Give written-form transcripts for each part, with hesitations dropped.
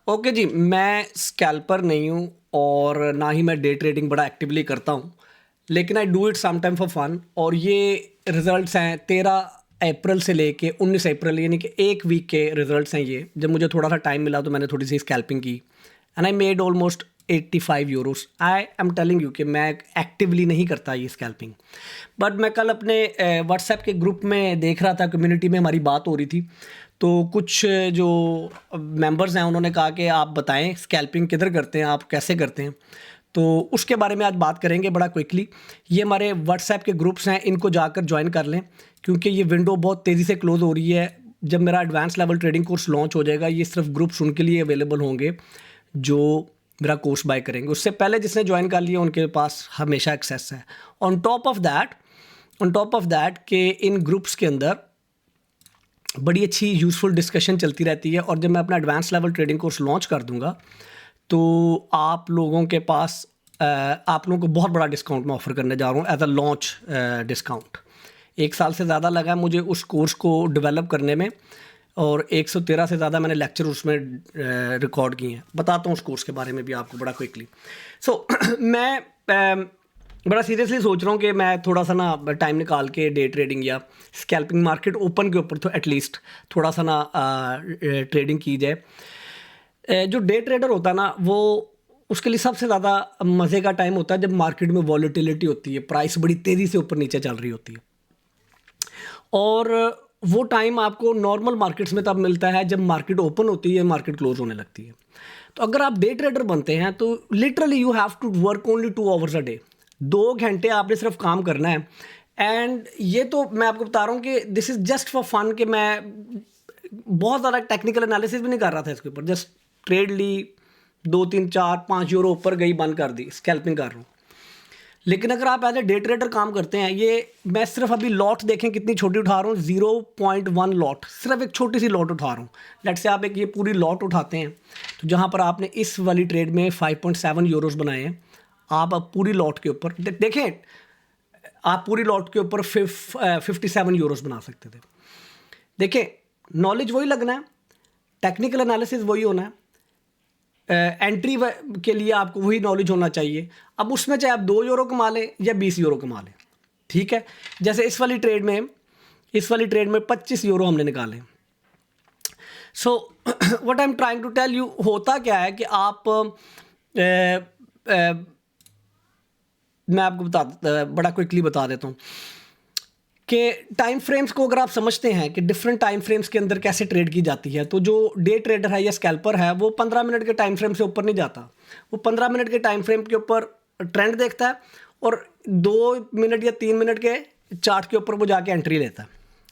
Okay जी, मैं scalper नहीं हूँ और ना ही मैं डे ट्रेडिंग बड़ा एक्टिवली करता हूँ, लेकिन I do it some time for fun. और ये रिजल्ट्स हैं 13 अप्रैल से लेके 19 अप्रैल, यानी कि एक वीक के रिजल्ट्स हैं ये। जब मुझे थोड़ा सा टाइम मिला तो मैंने थोड़ी सी स्कैल्पिंग की and I made almost 85 Euros. I am telling you कि मैं एक्टिवली नहीं करता ये स्कैल्पिंग, बट मैं कल अपने व्हाट्सएप के ग्रुप में देख रहा था, कम्युनिटी में हमारी बात हो रही थी, तो कुछ जो मेंबर्स हैं उन्होंने कहा कि आप बताएं स्कैल्पिंग किधर करते हैं, आप कैसे करते हैं। तो उसके बारे में आज बात करेंगे बड़ा क्विकली। ये हमारे व्हाट्सएप के ग्रुप्स हैं, इनको जाकर ज्वाइन कर लें क्योंकि ये विंडो बहुत तेज़ी से क्लोज़ हो रही है। जब मेरा advance level trading course launch हो जाएगा, ये सिर्फ ग्रुप्स उनके लिए अवेलेबल होंगे जो मेरा कोर्स बाय करेंगे। उससे पहले जिसने ज्वाइन कर लिया उनके पास हमेशा एक्सेस है। ऑन टॉप ऑफ दैट कि इन ग्रुप्स के अंदर बड़ी अच्छी यूज़फुल डिस्कशन चलती रहती है। और जब मैं अपना advance level trading course launch कर दूंगा तो आप लोगों को बहुत बड़ा डिस्काउंट मैं ऑफ़र करने जा रहा हूँ एज अ लॉन्च डिस्काउंट। 1 साल से ज़्यादा लगा है मुझे उस कोर्स को डेवलप करने में और 113 से ज़्यादा मैंने लेक्चर उसमें रिकॉर्ड किए हैं। बताता हूँ उस कोर्स के बारे में भी आपको बड़ा क्विकली। मैं बड़ा सीरियसली सोच रहा हूँ कि मैं थोड़ा सा ना टाइम निकाल के डे ट्रेडिंग या स्कैल्पिंग मार्केट ओपन के ऊपर तो एटलीस्ट थोड़ा सा ना ट्रेडिंग की जाए। जो डे ट्रेडर होता है ना, वो उसके लिए सबसे ज़्यादा मज़े का टाइम होता है जब मार्केट में वॉलेटिलिटी होती है, प्राइस बड़ी तेज़ी से ऊपर नीचे चल रही होती है। और वो टाइम आपको नॉर्मल मार्केट्स में तब मिलता है जब मार्केट ओपन होती है, मार्केट क्लोज होने लगती है। तो अगर आप डे ट्रेडर बनते हैं तो literally you have to work only 2 hours a day. 2 घंटे आपने सिर्फ काम करना है। एंड ये तो मैं आपको बता रहा हूँ कि this is just for fun, कि मैं बहुत ज़्यादा टेक्निकल एनालिसिस भी नहीं कर रहा था इसके ऊपर। जस्ट ट्रेड ली, 2 3 4 5 यूरो ऊपर गई, बंद कर दी, स्कैल्पिंग कर रहा हूँ। लेकिन अगर आप एज ए डे ट्रेडर काम करते हैं, ये मैं सिर्फ अभी लॉट देखें कितनी छोटी उठा रहा हूँ, 0.1 लॉट, सिर्फ एक छोटी सी लॉट उठा रहा हूँ। लेट से आप एक ये पूरी लॉट उठाते हैं तो जहाँ पर आपने इस वाली ट्रेड में 5.7 यूरोस बनाए हैं, आप अब पूरी लॉट के ऊपर देखें, आप पूरी लॉट के ऊपर 57 यूरोस बना सकते थे। देखें, नॉलेज वही लगना है, टेक्निकल एनालिसिस वही होना है, एंट्री के लिए आपको वही नॉलेज होना चाहिए। अब उसमें चाहे आप 2 यूरो कमा लें या 20 यूरो कमा लें, ठीक है। जैसे इस वाली ट्रेड में 25 यूरो हमने निकाले। So what I am trying to tell you, होता क्या है कि आप मैं आपको बड़ा क्विकली बता देता हूँ कि टाइम फ्रेम्स को अगर आप समझते हैं कि डिफरेंट टाइम फ्रेम्स के अंदर कैसे ट्रेड की जाती है, तो जो डे ट्रेडर है या स्कैल्पर है वो 15 मिनट के टाइम फ्रेम से ऊपर नहीं जाता। वो 15 मिनट के टाइम फ्रेम के ऊपर ट्रेंड देखता है और 2 मिनट या 3 मिनट के चार्ट के ऊपर वो जाके एंट्री लेता है।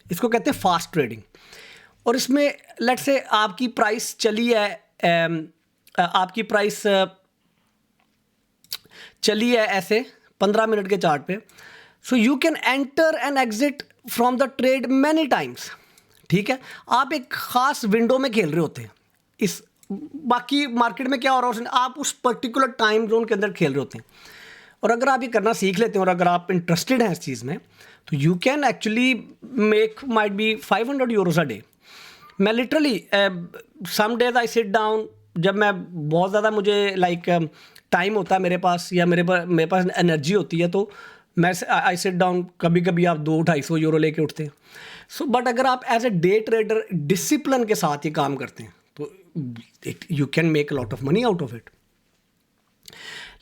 इसको कहते हैं फास्ट ट्रेडिंग। और इसमें लेट से आपकी प्राइस चली है ऐसे 15 मिनट के चार्ट पे। So you can enter and exit from the trade many times, ठीक है। आप एक खास विंडो में खेल रहे होते हैं। इस बाकी मार्केट में क्या हो रहा है, आप उस पर्टिकुलर टाइम जोन के अंदर खेल रहे होते हैं। और अगर आप ये करना सीख लेते हैं और अगर आप इंटरेस्टेड हैं इस चीज़ में, तो you can actually make might be 500 euros a day. मैं literally some days I sit down, जब मैं बहुत ज़्यादा मुझे टाइम होता है मेरे पास या मेरे पास एनर्जी होती है, तो मैं आई सिट डाउन, कभी कभी आप 200-250 यूरो लेके उठते हैं। सो बट अगर आप as a day trader discipline के साथ ये काम करते हैं तो you can make a lot of money out of it.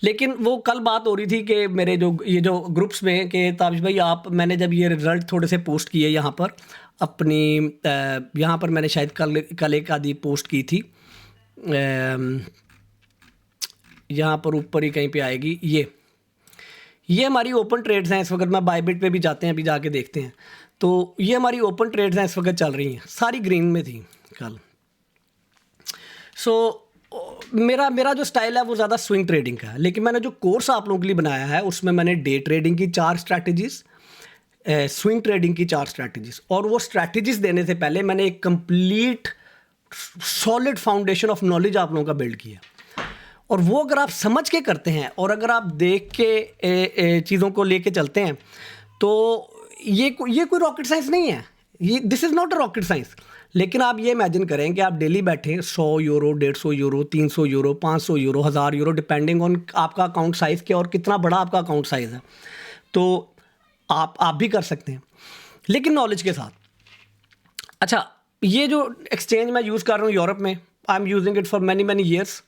लेकिन वो कल बात हो रही थी कि मेरे जो ग्रुप्स में कि ताबिश भाई, मैंने जब ये रिज़ल्ट थोड़े से पोस्ट किए यहाँ पर अपनी यहाँ पर मैंने शायद कल एक आधी पोस्ट की थी, यहाँ पर ऊपर ही कहीं पे आएगी। ये हमारी ओपन ट्रेड्स हैं इस वक्त। मैं बायबिट पे भी जाते हैं, अभी जाके देखते हैं। तो ये हमारी ओपन ट्रेड्स हैं इस वक्त चल रही हैं, सारी ग्रीन में थी कल। मेरा जो स्टाइल है वो ज़्यादा स्विंग ट्रेडिंग का है, लेकिन मैंने जो कोर्स आप लोगों के लिए बनाया है उसमें मैंने डे ट्रेडिंग की 4 स्ट्रैटेजीज़, स्विंग ट्रेडिंग की 4 स्ट्रैटेजीज़, और वो स्ट्रैटेजीज़ देने से पहले मैंने एक complete solid foundation of knowledge आप लोगों का बिल्ड किया। और वो अगर आप समझ के करते हैं और अगर आप देख के चीज़ों को लेके चलते हैं, तो ये कोई रॉकेट साइंस नहीं है। This is not a rocket science. लेकिन आप ये इमेजिन करें कि आप डेली बैठे 100 euro, 150 euro, 300 euro, 500 euro, 1000 euro, depending on आपका अकाउंट साइज़ क्या और कितना बड़ा आपका अकाउंट साइज़ है, तो आप भी कर सकते हैं, लेकिन नॉलेज के साथ। अच्छा, ये जो एक्सचेंज मैं यूज़ कर रहा हूँ यूरोप में, I am using it for many many years,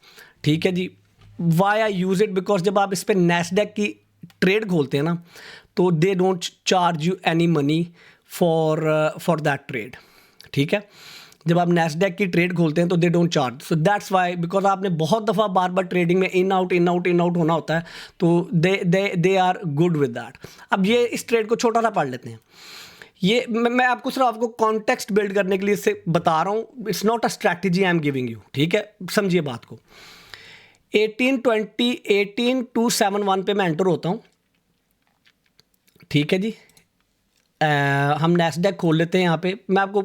ठीक है जी। Why I use it, because जब आप इस पर नैस्डैक की ट्रेड खोलते हैं ना, तो they don't charge you any money for that trade, ठीक है। जब आप नैस्डैक की ट्रेड खोलते हैं तो they don't charge, so that's why, because आपने बहुत दफ़ा बार बार ट्रेडिंग में इन आउट होना होता है, तो they are good with that. अब ये इस ट्रेड को छोटा सा पढ़ लेते हैं। ये मैं आपको सिर्फ आपको कॉन्टेक्स्ट बिल्ड करने के लिए इसे बता रहा हूँ, it's not a strategy I am giving you, ठीक है, समझिए बात को। 18271 पे मैं एंटर होता हूँ, ठीक है जी। हम नैस्डैक खोल लेते हैं यहाँ पे। मैं आपको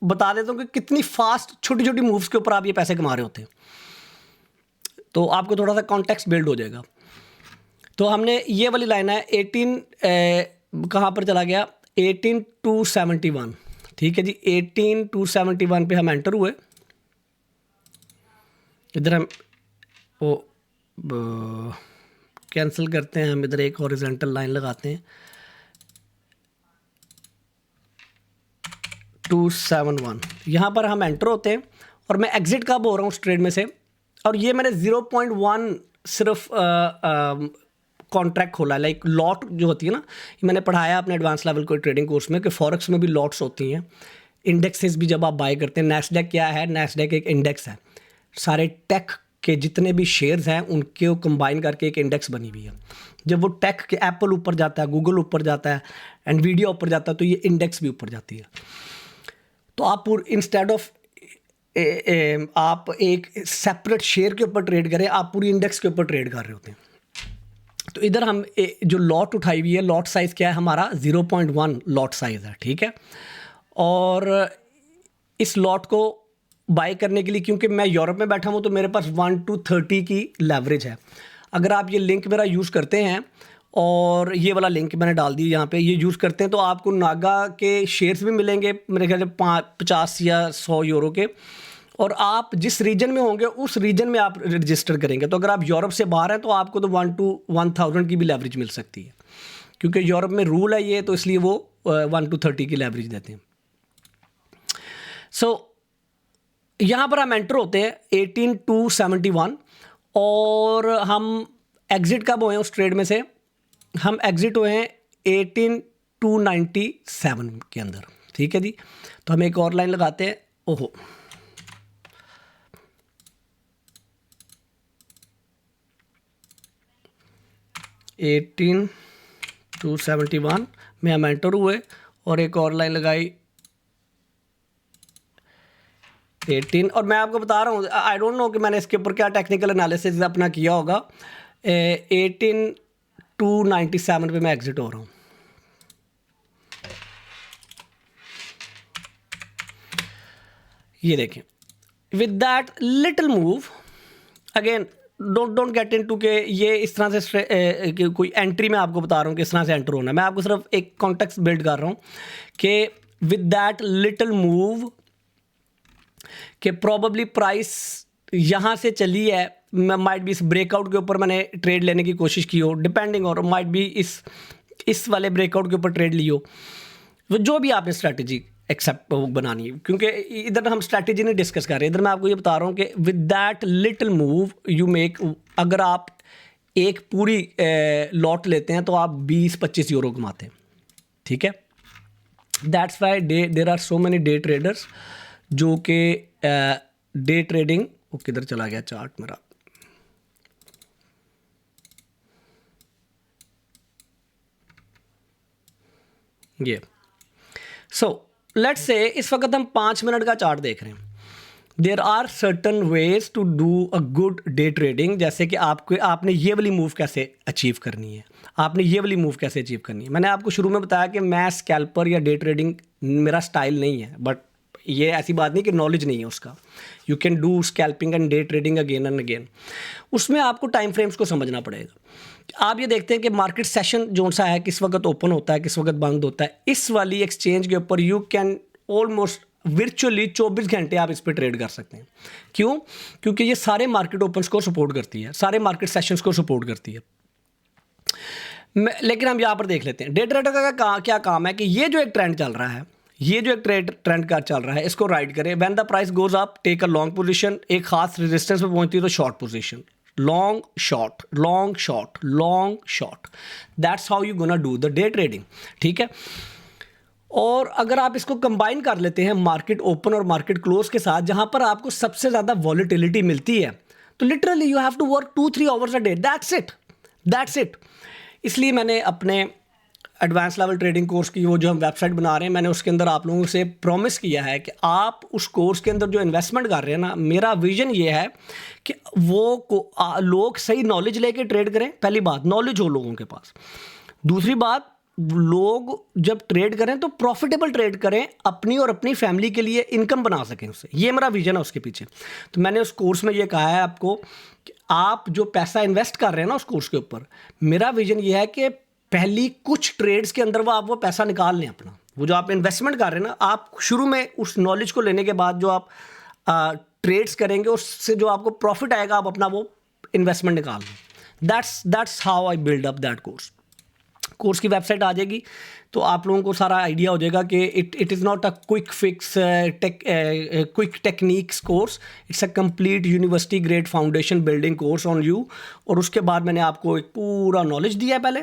बता देता हूँ कि कितनी फास्ट छोटी छोटी मूव्स के ऊपर आप ये पैसे कमा रहे होते हैं, तो आपको थोड़ा सा कॉन्टेक्स्ट बिल्ड हो जाएगा। तो हमने ये वाली लाइन है 18 कहाँ पर चला गया, 18271, ठीक है जी। 18271 पे हम एंटर हुए। इधर हम वो कैंसिल करते हैं, हम इधर एक हॉरिजॉन्टल लाइन लगाते हैं, 271, यहाँ पर हम एंटर होते हैं। और मैं एग्जिट कब हो रहा हूँ उस ट्रेड में से, और ये मैंने 0.1 सिर्फ कॉन्ट्रैक्ट खोला है, लाइक लॉट जो होती है ना, मैंने पढ़ाया अपने एडवांस लेवल को ट्रेडिंग कोर्स में कि फॉरेक्स में भी लॉट्स होती हैं, इंडेक्सेस भी जब आप बाय करते हैं। नैस्डैक क्या है, नैस्डैक एक इंडेक्स है, सारे टेक के जितने भी शेयर्स हैं उनके कंबाइन करके एक इंडेक्स बनी हुई है। जब वो टेक के एप्पल ऊपर जाता है, गूगल ऊपर जाता है, एनवीडिया ऊपर जाता है, तो ये इंडेक्स भी ऊपर जाती है। तो आप इंस्टेड ऑफ आप एक सेपरेट शेयर के ऊपर ट्रेड करें, आप पूरी इंडेक्स के ऊपर ट्रेड कर रहे होते हैं। तो इधर हम जो लॉट उठाई हुई है, लॉट साइज़ क्या है हमारा, 0.1 लॉट साइज़ है, ठीक है। और इस लॉट को बाय करने के लिए, क्योंकि मैं यूरोप में बैठा हूँ, तो मेरे पास 1 to 30 की लेवरेज है। अगर आप ये लिंक मेरा यूज़ करते हैं, और ये वाला लिंक मैंने डाल दिया यहाँ पे, ये यूज़ करते हैं, तो आपको नागा के शेयर्स भी मिलेंगे मेरे ख्याल से 50 या 100 यूरो के, और आप जिस रीजन में होंगे उस रीजन में आप रजिस्टर करेंगे। तो अगर आप यूरोप से बाहर हैं तो आपको तो 1 to 1000 की भी लेवरेज मिल सकती है, क्योंकि यूरोप में रूल है ये, तो इसलिए वो 1 to 30 की लेवरेज देते हैं। सो यहाँ पर हम एंटर होते हैं 18271, और हम एग्ज़िट कब हुए हैं उस ट्रेड में से, हम एग्ज़िट हुए हैं 18297 के अंदर, ठीक है जी। तो हम एक और लाइन लगाते हैं, ओहो 18271 में हम एंटर हुए, और एक और लाइन लगाई 18। और मैं आपको बता रहा हूँ, आई डोंट नो कि मैंने इसके ऊपर क्या टेक्निकल एनालिसिस अपना किया होगा। 18297 पे मैं एग्जिट हो रहा हूँ। ये देखें, with that little move again, don't get into के ये इस तरह से कोई एंट्री मैं आपको बता रहा हूँ किस तरह से एंटर होना है। मैं आपको सिर्फ एक कॉन्टेक्स्ट बिल्ड कर रहा हूँ कि विद दैट लिटिल मूव कि प्रोबेबली प्राइस यहाँ से चली है, माइट बी इस ब्रेकआउट के ऊपर मैंने ट्रेड लेने की कोशिश की हो, डिपेंडिंग, और माइट बी इस वाले ब्रेकआउट के ऊपर ट्रेड ली हो, जो भी आपने स्ट्रैटेजी एक्सेप्ट बनानी है, क्योंकि इधर हम स्ट्रैटेजी नहीं डिस्कस कर रहे, इधर मैं आपको ये बता रहा हूँ कि with that little move you make, अगर आप एक पूरी लॉट लेते हैं तो आप 20-25 यूरो कमाते हैं, ठीक है। That's why there are so many day traders जो कि डे ट्रेडिंग, वो किधर चला गया चार्ट मेरा, ये। सो लेट्स से इस वक्त हम 5 मिनट का चार्ट देख रहे हैं। There are certain ways to do a good day trading, जैसे कि आपने ये वाली मूव कैसे अचीव करनी है, आपने ये वाली मूव कैसे अचीव करनी है। मैंने आपको शुरू में बताया कि मैं स्कैल्पर या डे ट्रेडिंग मेरा स्टाइल नहीं है, बट ये ऐसी बात नहीं कि नॉलेज नहीं है उसका। You can do scalping and day trading again and again. उसमें आपको टाइम फ्रेम्स को समझना पड़ेगा। आप ये देखते हैं कि मार्केट सेशन जो सा है, किस वक्त ओपन होता है, किस वक्त बंद होता है। इस वाली एक्सचेंज के ऊपर यू कैन ऑलमोस्ट वर्चुअली 24 घंटे आप इस पे ट्रेड कर सकते हैं। क्यों? क्योंकि ये सारे मार्केट ओपन्स को सपोर्ट करती है, सारे मार्केट सेशंस को सपोर्ट करती है। लेकिन हम यहाँ पर देख लेते हैं डे ट्रेडर का क्या काम है कि ये जो एक ट्रेंड चल रहा है, ये जो एक ट्रेंड का चल रहा है, इसको राइड करें। When the price goes up take a long position, एक खास रेजिस्टेंस पे पहुंचती है तो short position, long short long short long short, that's how you gonna do the day trading. ठीक है, और अगर आप इसको कंबाइन कर लेते हैं मार्केट ओपन और मार्केट क्लोज के साथ, जहां पर आपको सबसे ज़्यादा वॉलेटिलिटी मिलती है, तो literally you have to work 2-3 hours a day, that's it. इसलिए मैंने अपने एडवांस लेवल ट्रेडिंग कोर्स की वो जो हम वेबसाइट बना रहे हैं, मैंने उसके अंदर आप लोगों से प्रॉमिस किया है कि आप उस कोर्स के अंदर जो इन्वेस्टमेंट कर रहे हैं ना, मेरा विजन ये है कि लोग सही नॉलेज लेके ट्रेड करें। पहली बात, नॉलेज हो लोगों के पास। दूसरी बात, लोग जब ट्रेड करें तो प्रॉफिटेबल ट्रेड करें, अपनी और अपनी फैमिली के लिए इनकम बना सकें उससे। ये मेरा विजन है उसके पीछे। तो मैंने उस कोर्स में ये कहा है आपको कि आप जो पैसा इन्वेस्ट कर रहे हैं ना उस कोर्स के ऊपर, मेरा विजन ये है कि पहली कुछ ट्रेड्स के अंदर वो पैसा निकाल लें अपना। वो जो आप इन्वेस्टमेंट कर रहे हैं ना, आप शुरू में उस नॉलेज को लेने के बाद जो आप ट्रेड्स करेंगे, उससे जो आपको प्रॉफिट आएगा, आप अपना वो इन्वेस्टमेंट निकाल लें। That's how I build up that course. Course की वेबसाइट आ जाएगी तो आप लोगों को सारा आइडिया हो जाएगा कि it is not a quick fix quick techniques course, it's a complete university grade foundation building course on you. और उसके बाद मैंने आपको एक पूरा नॉलेज दिया है पहले,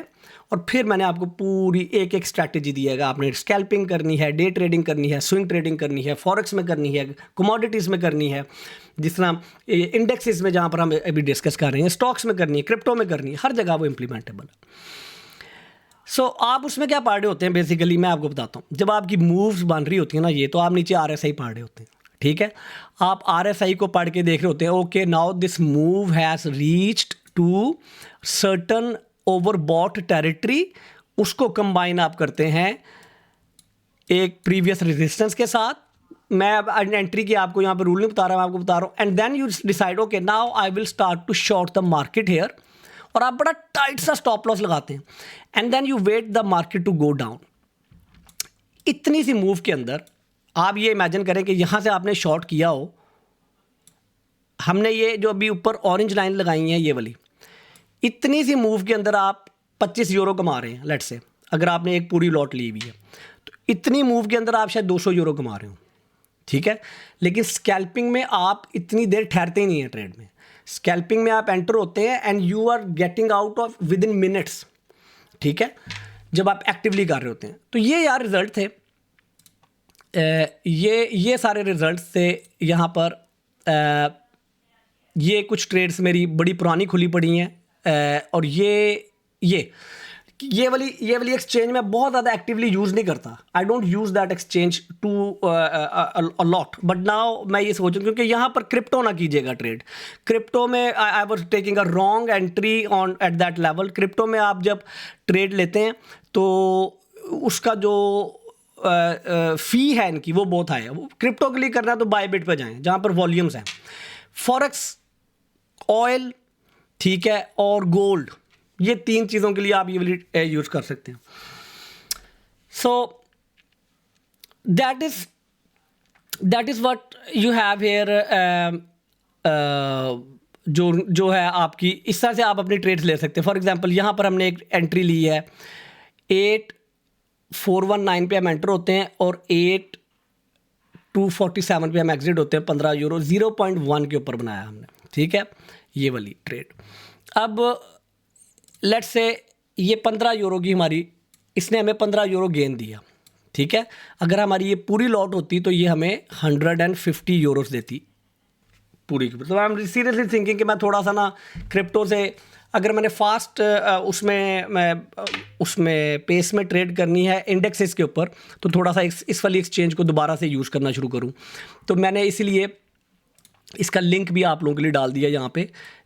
और फिर मैंने आपको पूरी एक एक स्ट्रैटेजी दिएगा। आपने स्कैल्पिंग करनी है, डे ट्रेडिंग करनी है, स्विंग ट्रेडिंग करनी है, फॉरेक्स में करनी है, कमोडिटीज़ में करनी है, जिस तरह इंडेक्सेस में जहाँ पर हम अभी डिस्कस कर रहे हैं, स्टॉक्स में करनी है, क्रिप्टो में करनी है, हर जगह वो इम्प्लीमेंटेबल है। सो आप उसमें क्या पढ़ रहे होते हैं बेसिकली, मैं आपको बताता हूँ। जब आपकी मूव्स बन रही होती है ना, ये तो आप नीचे RSI पढ़ रहे होते हैं। ठीक है, आप RSI को पढ़ के देख रहे होते हैं, okay now this move has reached to certain overbought territory. उसको कंबाइन आप करते हैं एक प्रीवियस रेजिस्टेंस के साथ। मैं अब एंट्री की आपको यहाँ पे रूल नहीं बता रहा, मैं आपको बता रहा हूँ। And then you decide okay now I will start to short the market here, और आप बड़ा टाइट सा स्टॉप लॉस लगाते हैं। And then you wait the market to go down. इतनी सी मूव के अंदर आप ये इमेजिन करें कि यहाँ से आपने शॉर्ट किया हो, हमने ये जो अभी ऊपर ऑरेंज लाइन लगाई है ये वाली, इतनी सी मूव के अंदर आप 25 यूरो कमा रहे हैं लेट्स से, अगर आपने एक पूरी लॉट ली हुई है तो इतनी मूव के अंदर आप शायद 200 यूरो कमा रहे हो। ठीक है, लेकिन स्कैल्पिंग में आप इतनी देर ठहरते ही नहीं है ट्रेड में। स्कैल्पिंग में आप एंटर होते हैं and you are getting out of within minutes. ठीक है, जब आप एक्टिवली कर रहे होते हैं। तो ये यार रिजल्ट थे, ये सारे रिजल्ट थे यहाँ पर। ये कुछ ट्रेड्स मेरी बड़ी पुरानी खुली पड़ी हैं, और ये वाली एक्सचेंज में बहुत ज़्यादा एक्टिवली यूज़ नहीं करता। I don't use that exchange to a lot, but now मैं ये सोचूं क्योंकि यहाँ पर क्रिप्टो ना कीजिएगा ट्रेड। क्रिप्टो में I was taking a wrong entry on at that level. Crypto में आप जब ट्रेड लेते हैं तो उसका जो फ़ी है इनकी वो बहुत हाई है। वो क्रिप्टो के लिए करना है तो बाय बिट पर जाएँ जहाँ पर वॉल्यूम्स हैं। फॉरेक्स, ऑयल, ठीक है, और गोल्ड, ये 3 चीज़ों के लिए आप ये वाली यूज़ कर सकते हैं। So that is what you have here. जो है आपकी, इस तरह से आप अपनी ट्रेड्स ले सकते हैं। फॉर एग्जांपल यहाँ पर हमने एक एंट्री ली है, 8419 पे हम एंटर होते हैं और 8247 पे हम एग्जिट होते हैं। 15 यूरो 0.1 के ऊपर बनाया हमने। ठीक है, ये वाली ट्रेड। अब लेट्स से ये 15 यूरो की हमारी, इसने हमें 15 यूरो गेन दिया। ठीक है, अगर हमारी ये पूरी लॉट होती तो ये हमें 150 यूरोस देती पूरी की। तो आई एम सीरियसली थिंकिंग कि मैं थोड़ा सा ना क्रिप्टो से, अगर मैंने फास्ट उसमें पेस में ट्रेड करनी है इंडेक्सेस के ऊपर, तो थोड़ा सा इस वाली एक्सचेंज को दोबारा से यूज़ करना शुरू करूँ। तो मैंने इसीलिए इसका लिंक भी आप लोगों के लिए डाल दिया यहाँ पे,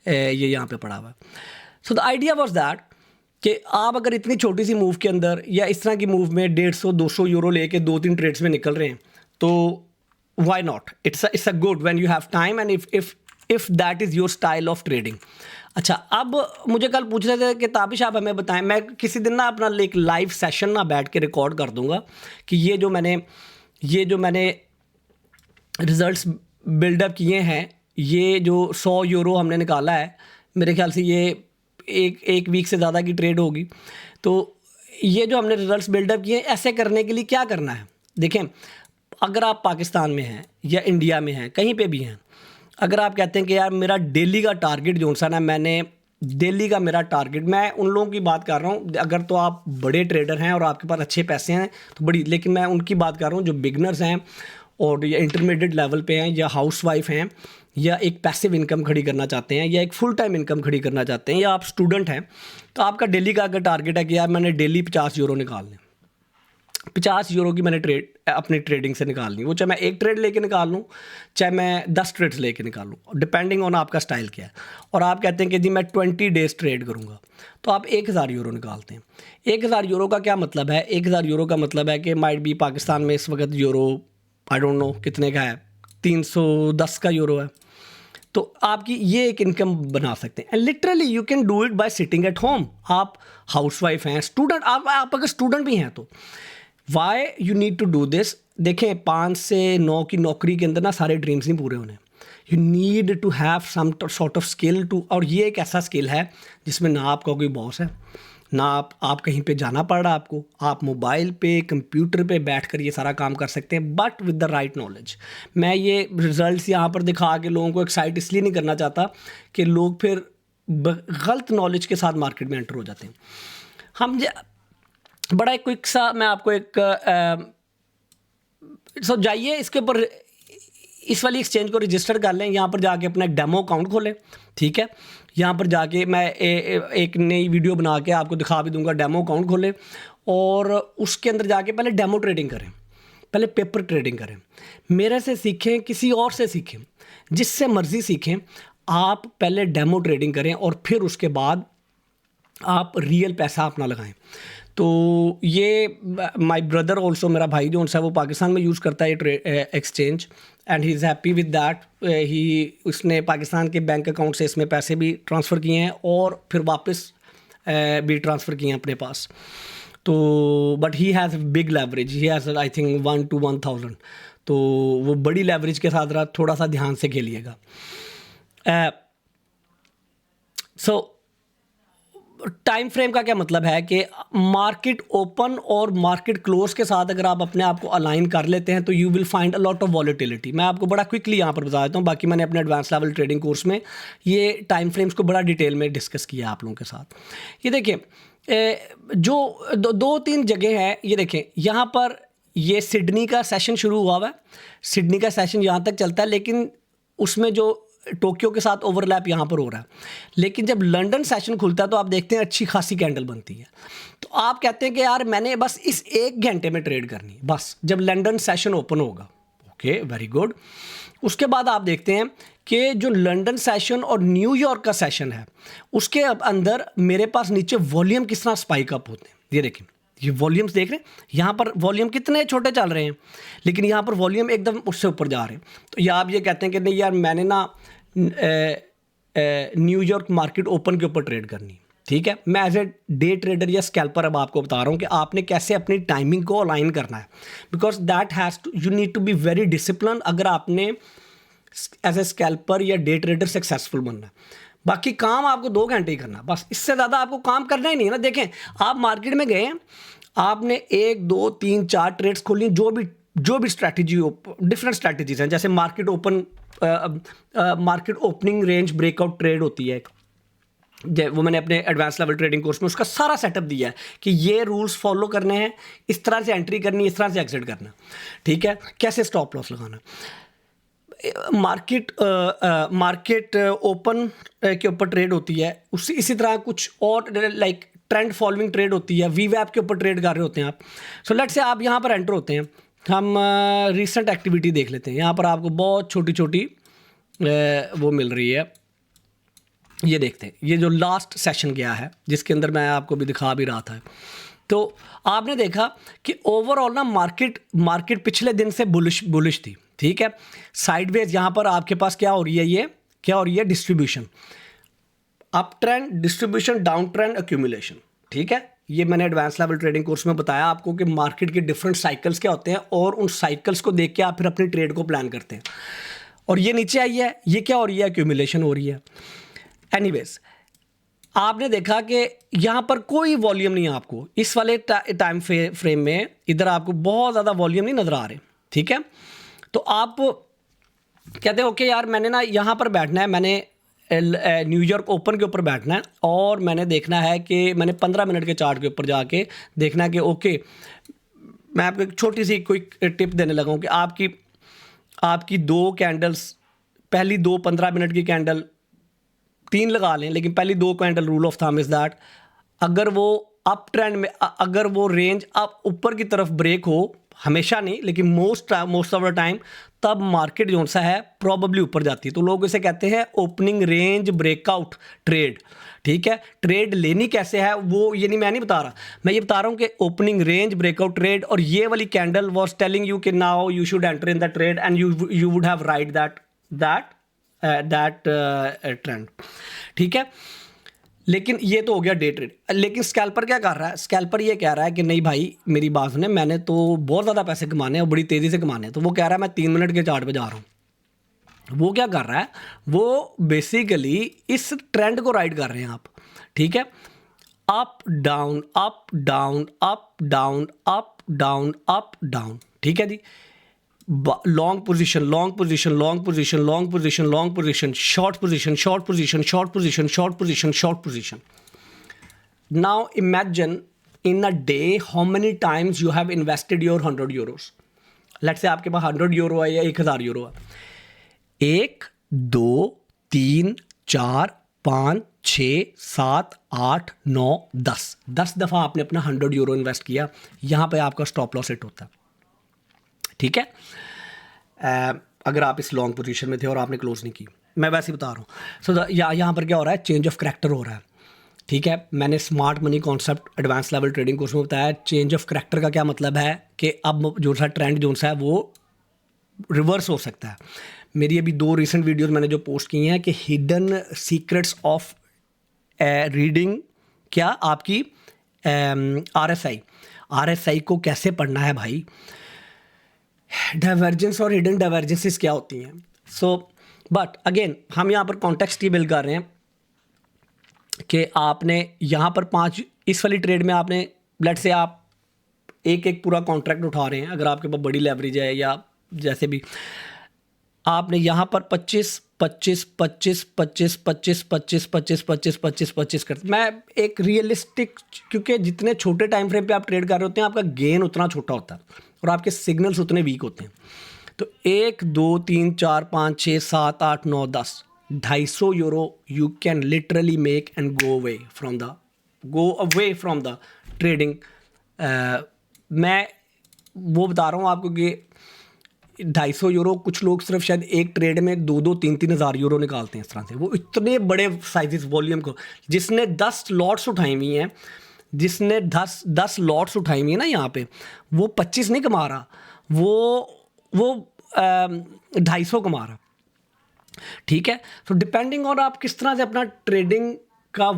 ये यहाँ पे पड़ा हुआ है। So the idea was that कि आप अगर इतनी छोटी सी मूव के अंदर या इस तरह की मूव में 150-200 यूरो लेके 2-3 ट्रेड्स में निकल रहे हैं, तो why not, it's a good when you have time and if that is your style of trading. अच्छा, अब मुझे कल पूछ रहे थे कि ताबिश आप हमें बताएं, मैं किसी दिन ना अपना एक लाइव सेशन ना बैठ के रिकॉर्ड कर दूंगा कि ये जो मैंने रिजल्ट्स बिल्डअप किए हैं, ये जो 100 यूरो हमने निकाला है, मेरे ख्याल से ये एक वीक से ज़्यादा की ट्रेड होगी। तो ये जो हमने रिजल्ट्स बिल्डअप किए हैं, ऐसे करने के लिए क्या करना है? देखें, अगर आप पाकिस्तान में हैं या इंडिया में हैं, कहीं पे भी हैं, अगर आप कहते हैं कि यार मेरा डेली का टारगेट जो सा ना, मैंने डेली का मेरा टारगेट, मैं उन लोगों की बात कर रहा हूँ, अगर तो आप बड़े ट्रेडर हैं और आपके पास अच्छे पैसे हैं तो बड़ी, लेकिन मैं उनकी बात कर रहा हूँ जो बिगनर्स हैं और या इंटरमीडिएट लेवल पे हैं या हाउसवाइफ हैं या एक पैसिव इनकम खड़ी करना चाहते हैं या एक फुल टाइम इनकम खड़ी करना चाहते हैं या आप स्टूडेंट हैं, तो आपका डेली का अगर टारगेट है कि यार मैंने डेली 50 यूरो निकालने, 50 यूरो की मैंने ट्रेड अपनी ट्रेडिंग से निकालनी, वो चाहे मैं एक ट्रेड लेके निकाल लूँ, चाहे मैं 10 ट्रेड्स लेके निकाल लूँ, डिपेंडिंग ऑन आपका स्टाइल क्या है। और आप कहते हैं कि जी मैं 20 डेज़ ट्रेड करूँगा, तो आप 1000 यूरो निकालते हैं। 1000 यूरो का क्या मतलब है? 1000 यूरो का मतलब है कि माइट बी पाकिस्तान में इस वक्त यूरो आई डोंट नो कितने का है, 310 का यूरो है। तो आपकी ये एक इनकम बना सकते हैं। And literally you can do it by sitting at home. आप हाउसवाइफ हैं, स्टूडेंट, आप अगर स्टूडेंट भी हैं तो why you need to do this. देखें, 5 से 9 की नौकरी के अंदर ना सारे ड्रीम्स नहीं पूरे होने। You need to have some sort of skill to, और ये एक ऐसा स्किल है जिसमें ना आपका कोई बॉस है, ना आप कहीं पे जाना पड़ रहा आपको, आप मोबाइल पे कंप्यूटर पे बैठकर ये सारा काम कर सकते हैं, but with the right knowledge. मैं ये रिजल्ट्स यहाँ पर दिखा के लोगों को एक्साइट इसलिए नहीं करना चाहता कि लोग फिर गलत नॉलेज के साथ मार्केट में एंटर हो जाते हैं। हम बड़ा एक क्विक सा मैं आपको एक सो जाइए इसके ऊपर, इस वाली एक्सचेंज को रजिस्टर कर लें, यहाँ पर जाके अपना एक डेमो अकाउंट खोलें, ठीक है। यहाँ पर जाके मैं एक नई वीडियो बना के आपको दिखा भी दूंगा। डेमो अकाउंट खोलें और उसके अंदर जाके पहले डेमो ट्रेडिंग करें, पहले पेपर ट्रेडिंग करें, मेरे से सीखें, किसी और से सीखें, जिससे मर्ज़ी सीखें। आप पहले डेमो ट्रेडिंग करें और फिर उसके बाद आप रियल पैसा अपना लगाएं। तो ये माय ब्रदर ऑल्सो, मेरा भाई जो है वो पाकिस्तान में यूज़ करता है ये exchange, and he is happy with that. उसने पाकिस्तान के बैंक अकाउंट से इसमें पैसे भी ट्रांसफ़र किए हैं और फिर वापस भी ट्रांसफ़र किए हैं अपने पास। तो but he has big leverage, he has I think 1 to 1000, तो वो बड़ी लेवरेज के साथ रहा, थोड़ा सा ध्यान से खेलिएगा। सो टाइम फ्रेम का क्या मतलब है कि मार्केट ओपन और मार्केट क्लोज के साथ अगर आप अपने आप को अलाइन कर लेते हैं तो you will find a lot of volatility. मैं आपको बड़ा क्विकली यहाँ पर बता देता हूँ, बाकी मैंने अपने एडवांस लेवल ट्रेडिंग कोर्स में ये टाइम फ्रेम्स को बड़ा डिटेल में डिस्कस किया आप लोगों के साथ। ये देखिए जो 2-3 जगह हैं, ये देखें यहाँ पर ये सिडनी का सेशन शुरू हुआ है, सिडनी का सेशन यहाँ तक चलता है, लेकिन उसमें जो टोक्यो के साथ ओवरलैप यहाँ पर हो रहा है। लेकिन जब लंदन सेशन खुलता है तो आप देखते हैं अच्छी खासी कैंडल बनती है। तो आप कहते हैं कि यार मैंने बस इस 1 घंटे में ट्रेड करनी है, बस जब लंदन सेशन ओपन होगा। Okay, very good. उसके बाद आप देखते हैं कि जो लंदन सेशन और न्यूयॉर्क का सेशन है उसके अंदर मेरे पास नीचे वॉल्यूम किस तरह स्पाइक अप होते हैं। ये देखें, ये वॉल्यूम्स देख रहे हैं, यहाँ पर वॉल्यूम कितने छोटे चल रहे हैं, लेकिन यहाँ पर वॉल्यूम एकदम उससे ऊपर जा रहे हैं। तो या आप ये कहते हैं कि नहीं यार मैंने ना न्यूयॉर्क मार्केट ओपन के ऊपर ट्रेड करनी, ठीक है। मैं एज ए डे ट्रेडर या स्कैल्पर अब आपको बता रहा हूँ कि आपने कैसे अपनी टाइमिंग को अलाइन करना है, because that has to, you need to be very discipline अगर आपने एज ए स्कैल्पर या डे ट्रेडर सक्सेसफुल बनना है। बाकी काम आपको 2 घंटे ही करना, बस इससे ज़्यादा आपको काम करना ही नहीं है ना। देखें, आप मार्केट में गए, आपने 1 2 3 4 ट्रेड्स खोली, जो भी स्ट्रैटेजी, डिफरेंट स्ट्रैटेजीज हैं, जैसे market opening range breakout trade होती है, वो मैंने अपने एडवांस लेवल ट्रेडिंग कोर्स में उसका सारा सेटअप दिया है कि ये रूल्स फॉलो करने हैं, इस तरह से एंट्री करनी है, इस तरह से एग्जिट करना, ठीक है, कैसे स्टॉप लॉस लगाना। मार्केट ओपन के ऊपर ट्रेड होती है, इसी तरह कुछ और लाइक ट्रेंड फॉलोइंग ट्रेड होती है, वीवैप के ऊपर ट्रेड कर रहे होते हैं आप। सो लेट्स से आप यहाँ पर एंटर होते हैं, हम रीसेंट एक्टिविटी देख लेते हैं। यहाँ पर आपको बहुत छोटी छोटी वो मिल रही है, ये देखते हैं, ये जो लास्ट सेशन गया है जिसके अंदर मैं आपको भी दिखा भी रहा था। तो आपने देखा कि ओवरऑल ना मार्केट पिछले दिन से बुलिश थी, ठीक है। साइडवेज यहाँ पर आपके पास क्या हो रही है, ये क्या हो रही है, distribution, up trend, distribution, down trend, accumulation, ठीक है। ये मैंने एडवांस लेवल ट्रेडिंग कोर्स में बताया आपको कि मार्केट के डिफरेंट साइकिल्स क्या होते हैं और उन साइकिल्स को देख के आप फिर अपनी ट्रेड को प्लान करते हैं। और ये नीचे आई है, ये क्या हो रही है, एक्यूमुलेशन हो रही है। एनीवेज, आपने देखा कि यहाँ पर कोई वॉल्यूम नहीं है आपको इस वाले टाइम फ्रेम में, इधर आपको बहुत ज़्यादा वॉल्यूम नहीं नज़र आ रहे, ठीक है। तो आप कहते हैं ओके यार मैंने ना यहाँ पर बैठना है, मैंने न्यूयॉर्क ओपन के ऊपर बैठना है और मैंने देखना है कि मैंने 15 मिनट के चार्ट के ऊपर जाके देखना है कि ओके, मैं आपको एक छोटी सी कोई टिप देने लगा हूँ कि आपकी दो कैंडल्स, पहली दो 15 मिनट की कैंडल, 3 लगा लें, लेकिन पहली 2 candle rule of thumb is that अगर वो अप ट्रेंड में, अगर वो रेंज अप ऊपर की तरफ ब्रेक हो, हमेशा नहीं लेकिन मोस्ट ऑफ द टाइम, तब मार्केट जो सा है प्रॉबेबली ऊपर जाती है। तो लोग इसे कहते हैं ओपनिंग रेंज ब्रेकआउट ट्रेड, ठीक है। ट्रेड लेनी कैसे है वो ये नहीं, मैं नहीं बता रहा, मैं ये बता रहा हूँ कि ओपनिंग रेंज ब्रेकआउट ट्रेड, और ये वाली कैंडल वाज टेलिंग यू कि now you should enter in the trade and you would have right that trend, ठीक है। लेकिन ये तो हो गया डे ट्रेड। लेकिन स्कैल्पर क्या कर रहा है, स्कैल्पर ये कह रहा है कि नहीं भाई मेरी बात सुने, मैंने तो बहुत ज़्यादा पैसे कमाने हैं और बड़ी तेज़ी से कमाने हैं। तो वो कह रहा है मैं 3 मिनट के चार्ट पे जा रहा हूँ। वो क्या कर रहा है, वो बेसिकली इस ट्रेंड को राइड कर रहे हैं आप, ठीक है। Up down up down up down up down up down, ठीक है जी। Long position long position long position long position long position, short position short position short position short position short position. Now imagine in a day how many times you have invested your 100 euros. Let's say आपके पास 100 euro है या 1000 euro है। 1 2 3 4 5 6 7 8 9 10 दफ़ा आपने अपना 100 euro invest किया। यहाँ पे आपका स्टॉप लॉस हिट होता है, ठीक है। अगर आप इस लॉन्ग पोजीशन में थे और आपने क्लोज नहीं की, मैं वैसे ही बता रहा हूँ। सो यहाँ पर क्या हो रहा है, चेंज ऑफ करैक्टर हो रहा है, ठीक है। मैंने smart money concept advance level trading course में बताया। चेंज ऑफ करैक्टर का क्या मतलब है कि अब जो सा ट्रेंड जो सा है वो रिवर्स हो सकता है। मेरी अभी 2 रिसेंट वीडियोस मैंने जो पोस्ट की हैं कि हिडन सीक्रेट्स ऑफ रीडिंग क्या आपकी RSI को कैसे पढ़ना है भाई, डाइवर्जेंस और हिडन डाइवर्जेंसेस क्या होती हैं। सो बट अगेन हम यहाँ पर कॉन्टेक्स्ट ये बिल्ड कर रहे हैं कि आपने यहाँ पर 5 इस वाली ट्रेड में आपने लेट से आप एक पूरा कॉन्ट्रैक्ट उठा रहे हैं, अगर आपके पास बड़ी लेवरेज है या जैसे भी, आपने यहाँ पर 25 25 25 25 25 25 25 25 25 25 कर, मैं एक रियलिस्टिक, क्योंकि जितने छोटे टाइम फ्रेम पे आप ट्रेड कर रहे होते हैं आपका गेन उतना छोटा होता है और आपके सिग्नल्स उतने वीक होते हैं। तो 1 2 3 4 5 6 7 8 9 10 250 euro you can literally make and go away from the trading. मैं वो बता रहा हूँ आपको कि 250 यूरो, कुछ लोग सिर्फ शायद एक ट्रेड में 2 3 हज़ार यूरो निकालते हैं इस तरह से। वो इतने बड़े साइजेस वॉल्यूम को, जिसने 10 लॉट्स उठाई हुई हैं, जिसने 10 लॉट्स उठाई हुई है ना यहाँ पे, वो 25 नहीं कमा रहा, वो 250 कमा रहा, ठीक है। तो डिपेंडिंग ऑन आप किस तरह से अपना ट्रेडिंग का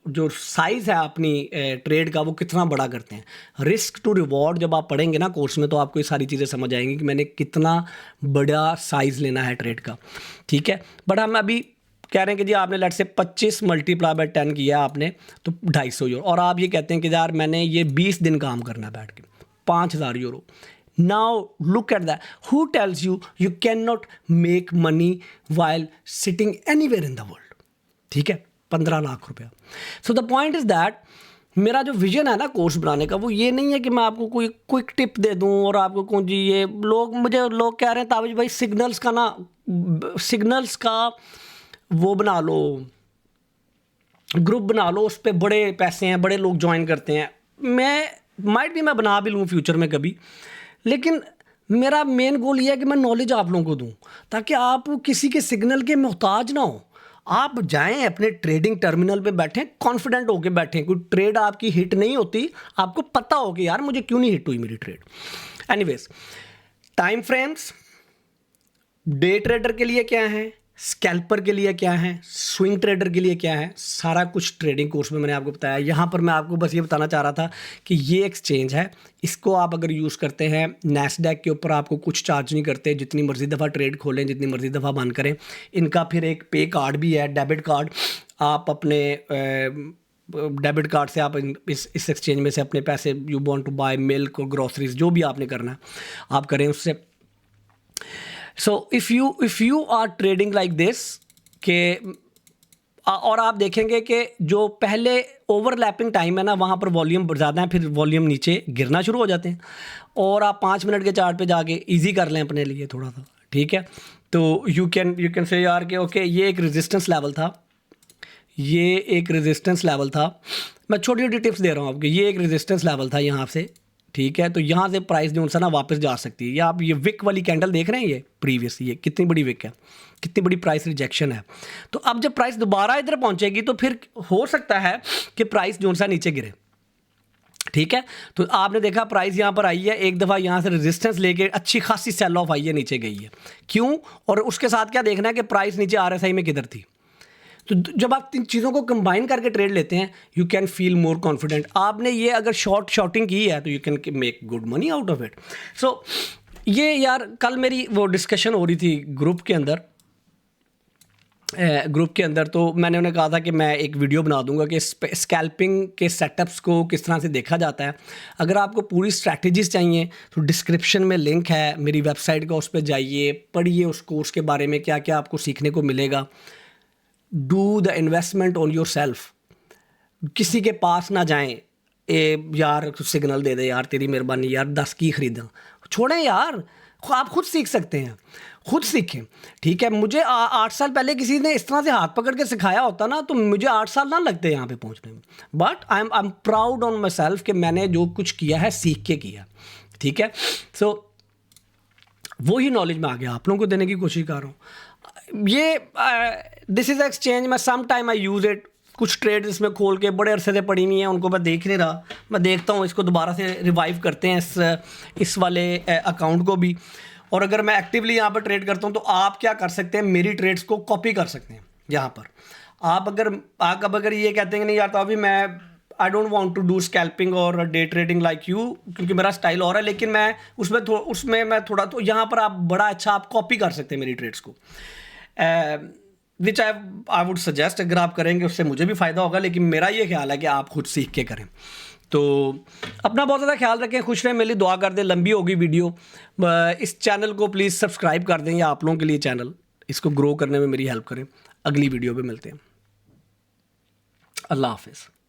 जो साइज़ है अपनी ट्रेड का वो कितना बड़ा करते हैं। रिस्क टू रिवॉर्ड जब आप पढ़ेंगे ना कोर्स में तो आपको ये सारी चीज़ें समझ आएंगी कि मैंने कितना बड़ा साइज़ लेना है ट्रेड का, ठीक है। बट हम अभी कह रहे हैं कि जी आपने लेट से 25 मल्टीप्लाई बाय 10 किया आपने तो 250 यूरो, और आप ये कहते हैं कि यार मैंने ये 20 दिन काम करना है बैठ के, 5000 euro. Now look at that, who tells you you can not make money while sitting anywhere in the world, ठीक है। 15 लाख रुपया। So the point is that मेरा जो विजन है ना कोर्स बनाने का वो ये नहीं है कि मैं आपको कोई क्विक टिप दे दूं और आपको कौन जी ये लोग कह रहे हैं ताबिज भाई सिग्नल्स का वो बना लो, ग्रुप बना लो, उस पर बड़े पैसे हैं, बड़े लोग ज्वाइन करते हैं। मैं बना भी लूँ फ्यूचर में कभी, लेकिन मेरा मेन गोल ये है कि मैं नॉलेज आप लोगों को दूँ ताकि आप किसी के सिग्नल के मोहताज ना हो। आप जाएं अपने ट्रेडिंग टर्मिनल पे बैठें, कॉन्फिडेंट होके बैठें। कोई ट्रेड आपकी हिट नहीं होती, आपको पता हो कि यार मुझे क्यों नहीं हिट हुई मेरी trade. Anyways, time frames day trader के लिए क्या है, स्कैल्पर के लिए क्या है, स्विंग ट्रेडर के लिए क्या है, सारा कुछ ट्रेडिंग कोर्स में मैंने आपको बताया। यहाँ पर मैं आपको बस ये बताना चाह रहा था कि ये एक्सचेंज है, इसको आप अगर यूज़ करते हैं, नैस्डैक के ऊपर आपको कुछ चार्ज नहीं करते, जितनी मर्ज़ी दफ़ा ट्रेड खोलें, जितनी मर्ज़ी दफ़ा बंद करें। इनका फिर एक पे कार्ड भी है, डेबिट कार्ड। आप अपने डेबिट कार्ड से आप इस एक्सचेंज में से अपने पैसे, you want to buy milk और ग्रोसरीज, जो भी आपने करना है आप करें उससे। So if you are trading like this के, और आप देखेंगे कि जो पहले ओवरलैपिंग टाइम है ना, वहाँ पर वॉल्यूम ज़्यादा है, फिर वॉल्यूम नीचे गिरना शुरू हो जाते हैं, और आप 5 मिनट के चार्ट पे जाके इजी कर लें अपने लिए थोड़ा सा, ठीक है। तो यू कैन से यार कि ओके ये एक रेजिस्टेंस लेवल था, ये एक रेजिस्टेंस लेवल था। मैं छोटी छोटी टिप्स दे रहा हूँ आपको। ये एक रेजिस्टेंस लेवल था यहाँ से, ठीक है। तो यहाँ से प्राइस जो सा ना वापस जा सकती है। या आप ये विक वाली कैंडल देख रहे हैं, ये प्रीवियस, ये कितनी बड़ी विक है, कितनी बड़ी प्राइस रिजेक्शन है। तो अब जब प्राइस दोबारा इधर पहुँचेगी तो फिर हो सकता है कि प्राइस जो सा नीचे गिरे, ठीक है। तो आपने देखा प्राइस यहाँ पर आई है, एक दफ़ा यहाँ से रेजिस्टेंस लेके अच्छी खासी सेल ऑफ आई है, नीचे गई है, क्यों? और उसके साथ क्या देखना है कि प्राइस नीचे RSI में किधर थी। तो जब आप इन चीज़ों को कंबाइन करके ट्रेड लेते हैं, you can feel more confident. आपने ये अगर शॉर्टिंग की है तो you can make good money out of it. So ये यार कल मेरी वो डिस्कशन हो रही थी ग्रुप के अंदर, तो मैंने उन्हें कहा था कि मैं एक वीडियो बना दूंगा कि स्कैल्पिंग के सेटअप्स को किस तरह से देखा जाता है। अगर आपको पूरी स्ट्रैटेजीज चाहिए तो डिस्क्रिप्शन में लिंक है मेरी वेबसाइट का, उस पर जाइए, पढ़िए उस कोर्स के बारे में, क्या क्या आपको सीखने को मिलेगा। Do the investment on your self. किसी के पास ना जाएं, यार सिग्नल दे दे यार तेरी मेहरबानी यार 10 की ख़रीदा, छोड़ें यार, आप खुद सीख सकते हैं, खुद सीखें, ठीक है। मुझे 8 साल पहले किसी ने इस तरह से हाथ पकड़ के सिखाया होता ना तो मुझे 8 साल ना लगते यहाँ पे पहुँचने में। But I am proud on my self कि मैंने जो कुछ किया है सीख के किया, ठीक है। सो वही नॉलेज में आगे आप लोगों को देने की कोशिश कर रहा हूँ। ये दिस इज़ एक्सचेंज, मैं some time I use it. कुछ ट्रेड इसमें खोल के बड़े अरसे से पड़ी हुई हैं, उनको मैं देख नहीं रहा, मैं देखता हूँ इसको दोबारा से रिवाइव करते हैं इस वाले अकाउंट को भी। और अगर मैं एक्टिवली यहाँ पर ट्रेड करता हूँ तो आप क्या कर सकते हैं, मेरी ट्रेड्स को कॉपी कर सकते हैं यहाँ पर। आप अगर ये कहते हैं कि नहीं यार तो अभी मैं I don't want to do scalping और डे ट्रेडिंग लाइक यू, क्योंकि मेरा स्टाइल और है, लेकिन मैं उसमें मैं थोड़ा, तो यहाँ पर आप बड़ा अच्छा आप कॉपी कर सकते हैं मेरी ट्रेड्स को, विच आई वुड सजेस्ट। अगर आप करेंगे उससे मुझे भी फ़ायदा होगा, लेकिन मेरा ये ख्याल है कि आप खुद सीख के करें। तो अपना बहुत ज़्यादा ख्याल रखें, खुश रहें, मेरे लिए दुआ कर दें। लंबी होगी वीडियो, इस चैनल को प्लीज़ सब्सक्राइब कर दें, या आप लोगों के लिए चैनल, इसको ग्रो करने में मेरी हेल्प करें। अगली वीडियो पे मिलते हैं। अल्लाह हाफिज़।